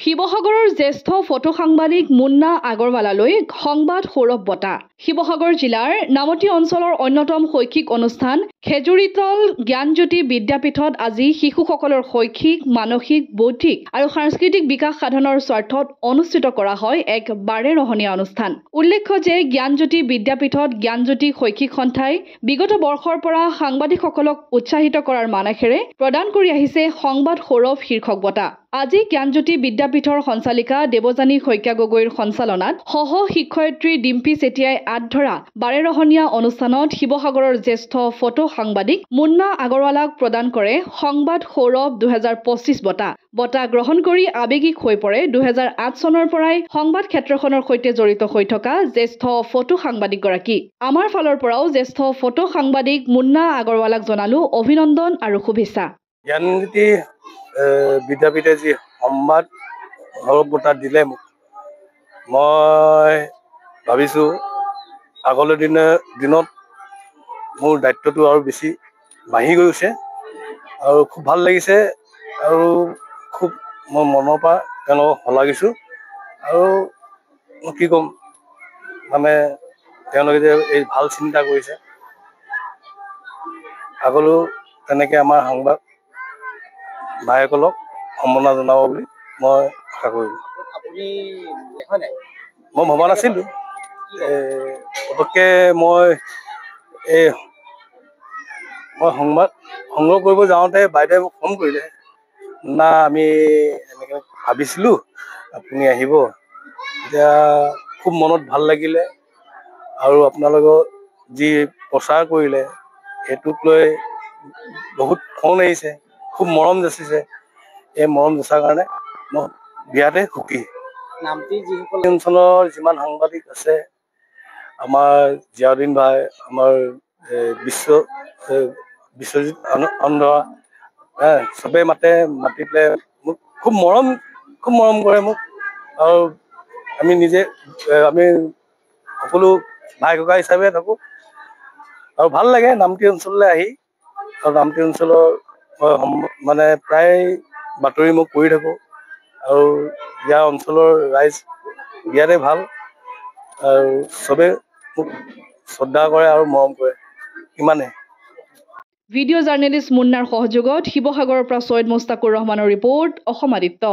শিৱসাগৰৰ জ্যেষ্ঠ ফটো সাংবাদিক মুন্না আগৰৱালালৈ সংবাদ সৌৰভ বঁটা। শিৱসাগৰ জিলাৰ নামতি অঞ্চলৰ অন্যতম শৈক্ষিক অনুষ্ঠান খেজুৰিতল জ্ঞানজ্যোতি বিদ্যাপীঠত আজি শিশুসকলৰ শৈক্ষিক, মানসিক, বৌদ্ধিক আৰু সাংস্কৃতিক বিকাশ সাধনৰ স্বাৰ্থত অনুষ্ঠিত কৰা হয় এক বাৰেৰহণীয়া অনুষ্ঠান। উল্লেখ্য যে জ্ঞানজ্যোতি বিদ্যাপীঠত জ্ঞানজ্যোতি শৈক্ষিক সন্থাই বিগত বৰ্ষৰ পৰা সাংবাদিকসকলক উৎসাহিত কৰাৰ মানসেৰে প্ৰদান কৰি আহিছে সংবাদ সৌৰভ শীৰ্ষক বঁটা। আজি জ্ঞানজ্যোতি বিদ্যাপীঠৰ সঞ্চালিকা দেৱযানী শইকীয়া গগৈৰ সঞ্চালনাত সহ শিক্ষয়িত্ৰী ডিম্পী চেতিয়াই আঁতধৰা বাৰেৰহণীয়া অনুষ্ঠানত শিৱসাগৰৰ জ্যেষ্ঠ ফটো সাংবাদিক মুন্না আগৰৱালাক প্ৰদান কৰে সংবাদ সৌৰভ 2025 বঁটা। বঁটা গ্ৰহণ কৰি আৱেগিক হৈ পৰে 2008 চনৰ পৰাই সংবাদ ক্ষেত্ৰখনৰ সৈতে জড়িত হৈ থকা জ্যেষ্ঠ ফটো সাংবাদিকগৰাকী। আমাৰ ফালৰ পৰাও জ্যেষ্ঠ ফটো সাংবাদিক মুন্না আগৰৱালাক জনালো অভিনন্দন আৰু শুভেচ্ছা। জ্ঞানজ্যোতি বিদ্যাপীঠে যি সংবাদ সৌৰভ বঁটা দিলে মোক, মই ভাবিছোঁ আগলৈ দিনত মোৰ দায়িত্বটো আৰু বেছি বাঢ়ি গৈছে আৰু খুব ভাল লাগিছে আৰু খুব মই মনৰ পৰা তেওঁলোকক শলাগিছোঁ। আৰু কি ক'ম, মানে তেওঁলোকে যে এই ভাল চিন্তা কৰিছে, আগলৈও তেনেকৈ আমাৰ সংবাদ ভাইসকলক সম্বৰ্ধনা জনাব বুলি মই আশা কৰিলোঁ। মই ভবা নাছিলোঁ, পটককৈ মই সংবাদ সংগ্ৰহ কৰিব যাওঁতে বাইদেৱে মোক ফোন কৰিলে, না আমি এনেকৈ ভাবিছিলোঁ আপুনি আহিব। এতিয়া খুব মনত ভাল লাগিলে আৰু আপোনালোকৰ যি প্ৰচাৰ কৰিলে সেইটোক লৈ বহুত ফোন আহিছে, খুব মৰম যাচিছে। এই মৰম যচাৰ কাৰণে মই বিৰাটেই সুখী। নামতি যিসকল অঞ্চলৰ যিমান সাংবাদিক আছে, আমাৰ জিয়াউদ্দিন ভাই, আমাৰ বিশ্বজিৎ অন্ধৰা, চবেই মাতি পেলাই মোক খুব মৰম কৰে মোক। আৰু আমি সকলো ভাই ককা হিচাপে থাকোঁ আৰু ভাল লাগে নামতি অঞ্চললৈ আহি। আৰু নামতি অঞ্চলৰ মানে প্ৰায় বাতৰি মই কৰি থাকোঁ আৰু ইয়াৰ অঞ্চলৰ ৰাইজ বিৰাটে ভাল আৰু চবেই মোক শ্ৰদ্ধা কৰে আৰু মৰম কৰে, ইমানেই। ভিডিঅ' জাৰ্নেলিষ্ট মুন্নাৰ সহযোগত শিৱসাগৰৰ পৰা ছৈয়দ মুস্তাকুৰ ৰহমানৰ ৰিপৰ্ট, অসম আদিত্য।